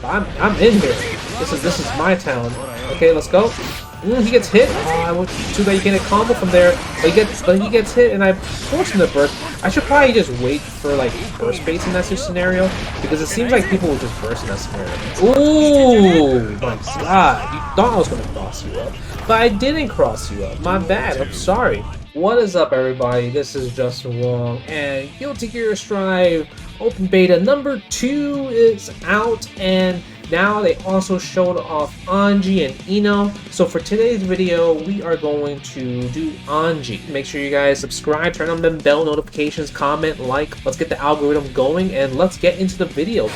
I'm in here. This is my town. Okay, let's go. He gets hit. Too bad you can't get a combo from there. But he gets hit, and I forced him to burst. I should probably just wait for like burst baits in that scenario, because it seems like people will just burst in that scenario. Ooh, my God! You thought I was gonna cross you up, but I didn't cross you up. My bad. I'm sorry. What is up, everybody? This is just Wong, and Guilty Gear Strive Open Beta number 2 is out, and now they also showed off Anji and Ino. So for today's video, we are going to do Anji. Make sure you guys subscribe, turn on them bell notifications, comment, like. Let's get the algorithm going, and let's get into the video.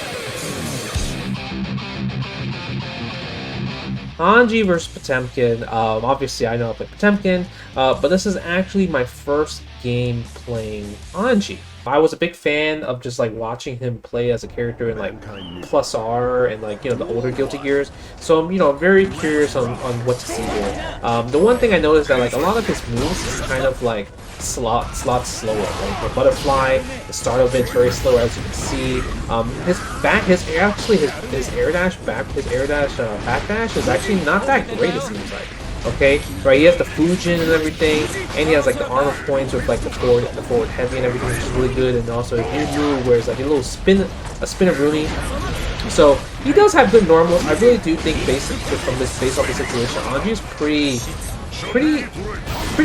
Anji versus Potemkin. Obviously I know I play Potemkin, but this is actually my first game playing Anji. I was a big fan of just like watching him play as a character in like Plus R and like, you know, the older Guilty Gears. So I'm, you know, very curious on what to see here. The one thing I noticed that like a lot of his moves is kind of like slower. Like the butterfly, the start of it's very slow, as you can see. His air dash backdash is actually not that great, it seems like. Okay, right, he has the Fujin and everything, and he has like the armor points with like the forward heavy and everything, which is really good, and also his new move where it's like a little spin of Rooney. So he does have good normals. I really do think based off the situation, Anji is pretty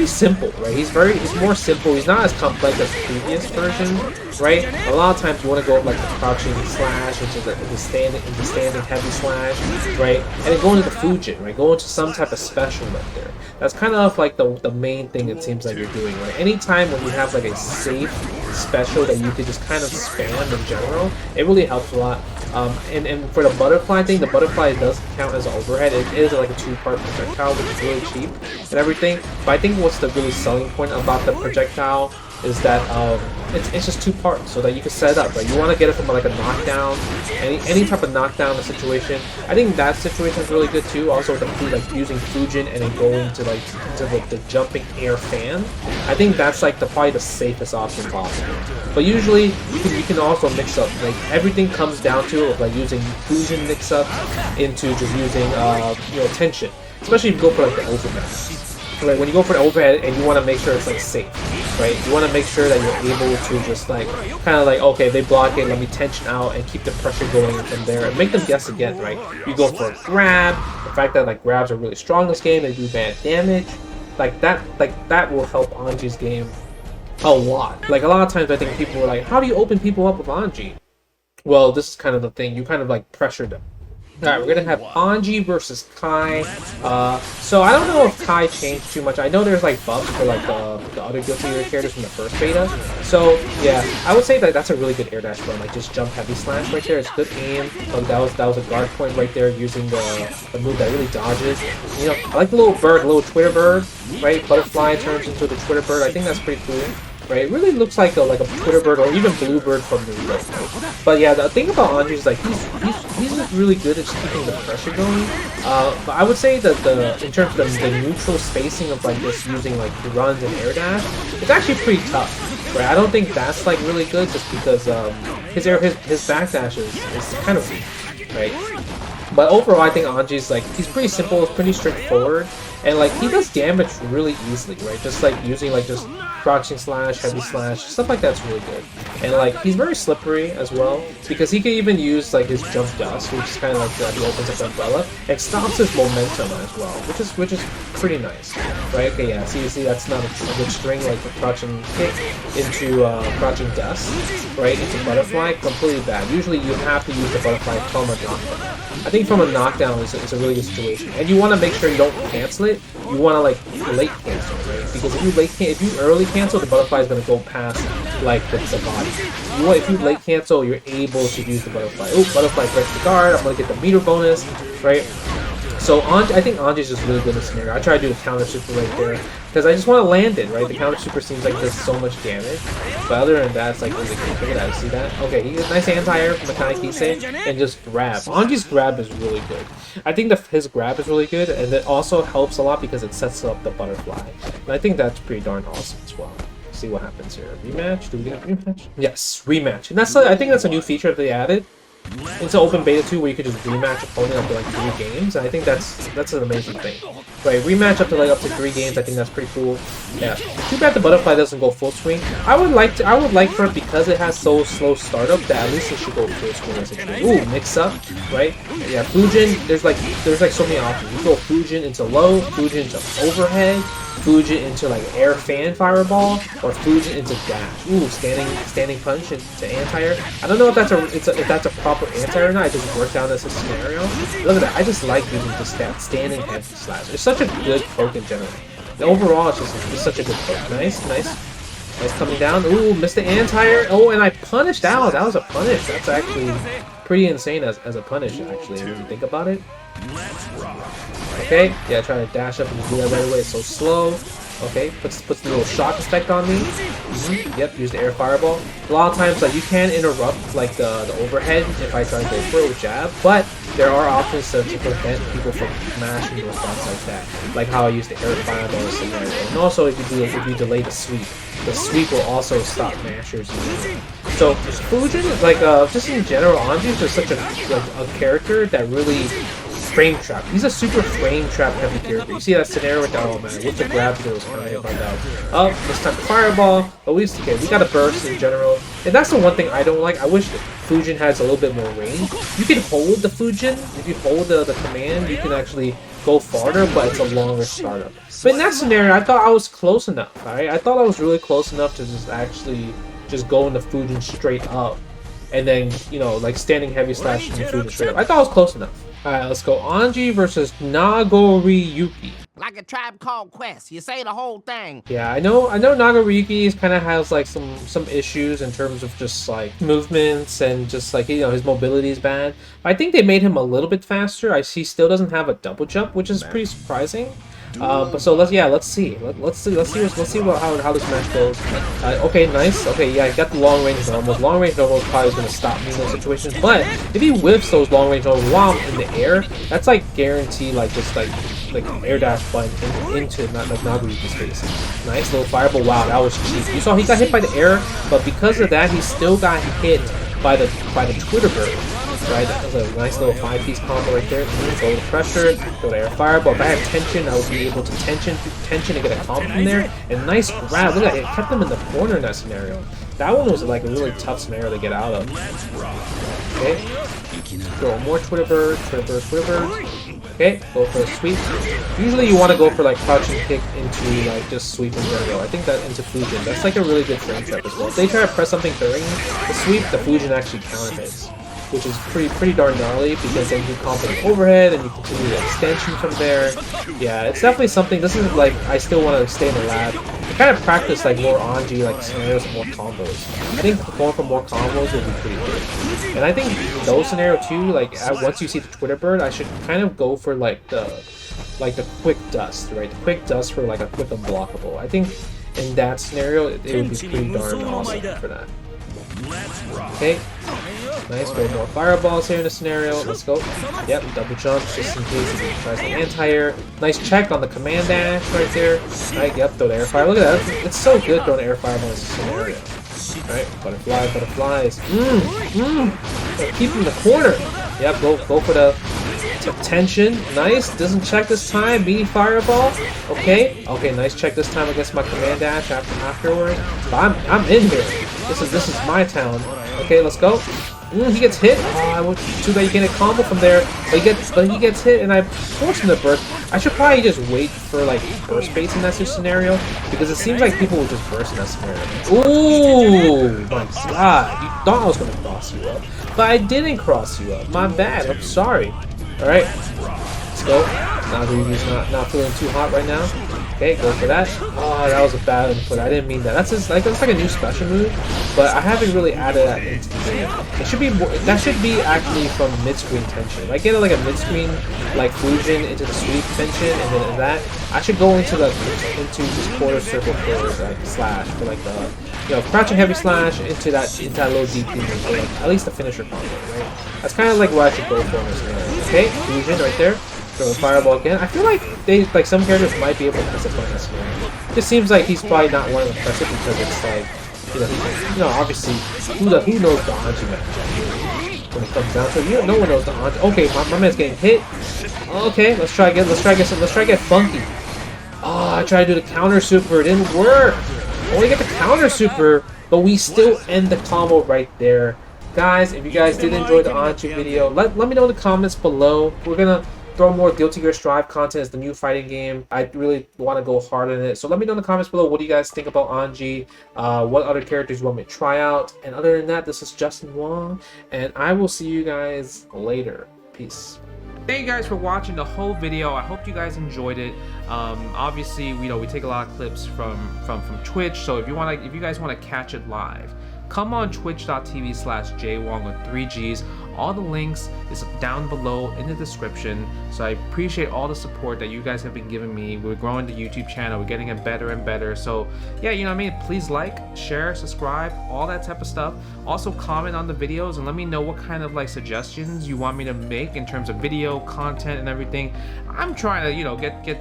simple, right? He's more simple. He's not as complex as previous versions, right? A lot of times you want to go with like the crouching slash, which is the standing heavy slash, right? And then go into the Fujin, right? Go into some type of special right there. That's kind of like the main thing it seems like you're doing, right? Anytime when you have like a safe special that you could just kind of spam in general, it really helps a lot. And for the butterfly thing, the butterfly does count as an overhead. It is like a 2-part projectile, which is really cheap and everything. But I think what's the really selling point about the projectile is that it's just 2 parts, so that you can set it up, right? You want to get it from like a knockdown, any type of knockdown situation. I think that situation is really good too. Also, like using Fujin and then going to like the jumping air fan. I think that's like probably the safest option possible. But usually you can also mix up, like everything comes down to like using Fujin mix up into just using you know, tension, especially if you go for like the overhead. Like when you go for the overhead and you want to make sure it's like safe, right? You want to make sure that you're able to just like kind of like, okay, they block it, let me tension out and keep the pressure going from there and make them guess again, right? You go for a grab. The fact that like grabs are really strong in this game, they do bad damage, like that will help Anji's game a lot. Like a lot of times I think people were like, how do you open people up with Anji? Well, this is kind of the thing. You kind of like pressure them. Alright, we're gonna have Anji versus Kai. So I don't know if Kai changed too much. I know there's like buffs for like the other Guilty Gear characters from the first beta. So yeah, I would say that that's a really good air dash run. Like just jump heavy slash right there. It's good aim. That was a guard point right there using the move that really dodges. You know, I like the little bird, the little Twitter bird, right? Butterfly turns into the Twitter bird. I think that's pretty cool. Right, it really looks like a Twitter bird or even Bluebird from Naruto. But yeah, the thing about Anji is like he's just really good at just keeping the pressure going. But I would say that in terms of the neutral spacing of like just using like runs and air dash, it's actually pretty tough. Right, I don't think that's like really good just because his backdash is kind of weak, right? But overall, I think Anji's like he's pretty simple, it's pretty straightforward, and like he does damage really easily, right? Just like using like just crouching slash, heavy slash, stuff like that's really good. And like he's very slippery as well, because he can even use like his jump dust, which is kind of like he opens up the umbrella and stops his momentum as well, which is pretty nice, right? Okay, yeah. See, that's not a good string, like the crouching kick into crouching dust, right? Into butterfly, completely bad. Usually you have to use the butterfly from a knockdown. I think from a knockdown is a really good situation, and you want to make sure you don't cancel it. You want to like late cancel, right? Because if you early cancel, the butterfly is going to go past like the body. If you late cancel, you're able to use the butterfly. Oh, butterfly breaks the guard. I'm going to get the meter bonus, right? So I think Anji's just really good in this scenario. I try to do the counter super right there because I just want to land it, right? The counter super seems like it does so much damage, but other than that, it's like really good. Look at that, see that? Okay, he gets nice anti-air from the Metanite and just grab. Anji's grab is really good. I think his grab is really good, and it also helps a lot because it sets up the butterfly. And I think that's pretty darn awesome as well. See what happens here. Rematch? Do we get a rematch? Yes, rematch. And I think that's a new feature that they added. into open beta 2 where you could just rematch opponent up to like 3 games. And I think that's an amazing thing. Right, rematch up to 3 games. I think that's pretty cool. Yeah. Too bad the butterfly doesn't go full swing. I would like for it, because it has so slow startup, that at least it should go full swing as it should. Ooh, mix up, right? Yeah, Fujin, there's like so many options. You go Fujin into low, Fujin into overhead, Fujin into like air fan fireball, or Fujin into dash. Ooh, standing punch into anti-air. I don't know if that's a proper anti-air or not. I just worked down this scenario. Look at that. I just like using this standing heavy slash. It's such a good poke in general. And overall, it's such a good poke. Nice coming down. Ooh, missed the anti-air. Oh, and I punished out. That was a punish. That's actually pretty insane as a punish, actually, if you think about it. Okay, yeah, trying to dash up and do that right away. It's so slow. Okay, puts the little shock effect on me. Yep, use the air fireball. A lot of times, like, you can interrupt like the overhead if I try to go for it with jab, but there are options to prevent people from mashing those spots like that, like how I use the air fireball scenario. And also, if you delay the sweep will also stop mashers. So Fujin, like just in general, Anji is just such a character that really frame trap. He's a super frame trap heavy character. You see that scenario with the, oh man, with the grab kills kind of hit by that. Oh, this time fireball. But we got a burst in general. And that's the one thing I don't like. I wish Fujin has a little bit more range. You can hold the Fujin. If you hold the command, you can actually go farther, but it's a longer startup. But in that scenario, I thought I was close enough, alright? I thought I was really close enough to just go into Fujin straight up. And then, you know, like standing heavy slash into Fujin straight up. I thought I was close enough. Alright, let's go. Anji versus Nagoriyuki. Like a Tribe Called Quest, you say the whole thing. Yeah, I know Nagoriyuki kind of has like some issues in terms of just like movements and just like, you know, his mobility is bad. I think they made him a little bit faster. He still doesn't have a double jump, which is pretty surprising. But so let's see how this match goes. Okay, nice. Okay, yeah, he got the long range normals. Long range normals probably is gonna stop me in those situations. But if he whiffs those long range normals while I'm in the air, that's like guaranteed like just like air dash button into not like Nagoriyuki's face. Nice little fireball. Wow, that was cheap. You saw he got hit by the air, but because of that, he still got hit by the Twitter bird. Right, that was a nice little 5-piece combo right there. Go to pressure, go to air fireball. If I had tension, I would be able to tension and get a combo from there. And nice grab. Look at it, it kept him in the corner in that scenario. That one was like a really tough scenario to get out of. Okay, throw more Twitter bird. Okay, go for a sweep. Usually you want to go for like crouching kick into like just sweep in general. I think that into Fujin. That's like a really good frame trap as well. If they try to press something during the sweep, the Fujin actually counter hits, which is pretty darn gnarly, because then you combo the overhead and you continue the extension from there. Yeah, it's definitely something. This is like, I still want to stay in the lab and kind of practice like more Anji like scenarios and more combos. I think going for more combos would be pretty good. And I think those scenario too, like once you see the Twitter bird, I should kind of go for like the quick dust, right? The quick dust for like a quick unblockable. I think in that scenario it would be pretty darn awesome for that. Okay, nice. Go more fireballs here in the scenario. Let's go. Yep, double jump just in case he tries the anti-air. Nice check on the command dash right there. Right, yep, throw the air fire. Look at that. It's so good throwing air fireball in this scenario. Right, butterflies. Keep him in the corner. Yep, go for the tension. Nice. Doesn't check this time. Beanie fireball. Okay, nice check this time against my command dash afterwards. But I'm in here. This is my town. Okay, let's go. He gets hit. Too bad you can't get a combo from there. But he gets hit, and I force him to burst. I should probably just wait for like burst baits in that scenario, because it seems like people will just burst in that scenario. Ooh, my God! You thought I was gonna cross you up, but I didn't cross you up. My bad. I'm sorry. All right, let's go. Nagoriyuki's not feeling too hot right now. Okay, go for that. Oh, that was a bad input. I didn't mean that. That's like a new special move, but I haven't really added that into the game. It should be more, that should be actually from mid-screen tension. Like get like a mid-screen like Fujin into the sweep tension, and then that I should go into this quarter circle for like slash for like the, you know, crouching heavy slash into that little DP move for like at least the finisher combo, right? That's kind of like what I should go for in this scenario. Okay, Fujin right there. Throw a fireball again. I feel like some characters might be able to press it on this one. It just seems like he's probably not wanting to press it because it's like, you know, obviously who knows the Anji matchup. when it comes down to it. No one knows the Anji. Okay, my man's getting hit. Okay, let's try again. Let's try to get funky. Oh, I tried to do the counter super. It didn't work. Only get the counter super, but we still end the combo right there. Guys, if you guys did enjoy the Anji video, let me know in the comments below. We're gonna throw more Guilty Gear Strive content as the new fighting game. I really want to go hard on it. So let me know in the comments below, what do you guys think about Anji? What other characters you want me to try out? And other than that, this is Justin Wong, and I will see you guys later. Peace. Thank you guys for watching the whole video. I hope you guys enjoyed it. Obviously, we take a lot of clips from Twitch. So if you guys want to catch it live, come on twitch.tv/Jwong with 3 Gs. All the links is down below in the description. So I appreciate all the support that you guys have been giving me. We're growing the YouTube channel. We're getting it better and better. So yeah, you know what I mean? Please like, share, subscribe, all that type of stuff. Also comment on the videos and let me know what kind of like suggestions you want me to make in terms of video content and everything. I'm trying to,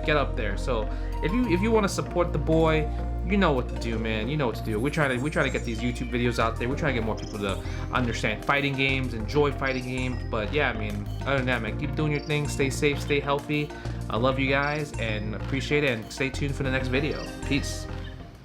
get up there. So if you want to support the boy, you know what to do, man. You know what to do. We're trying to get these YouTube videos out there. We're trying to get more people to understand fighting games, enjoy fighting games. But yeah, I mean, other than that, man, keep doing your thing. Stay safe, stay healthy. I love you guys and appreciate it. And stay tuned for the next video. Peace.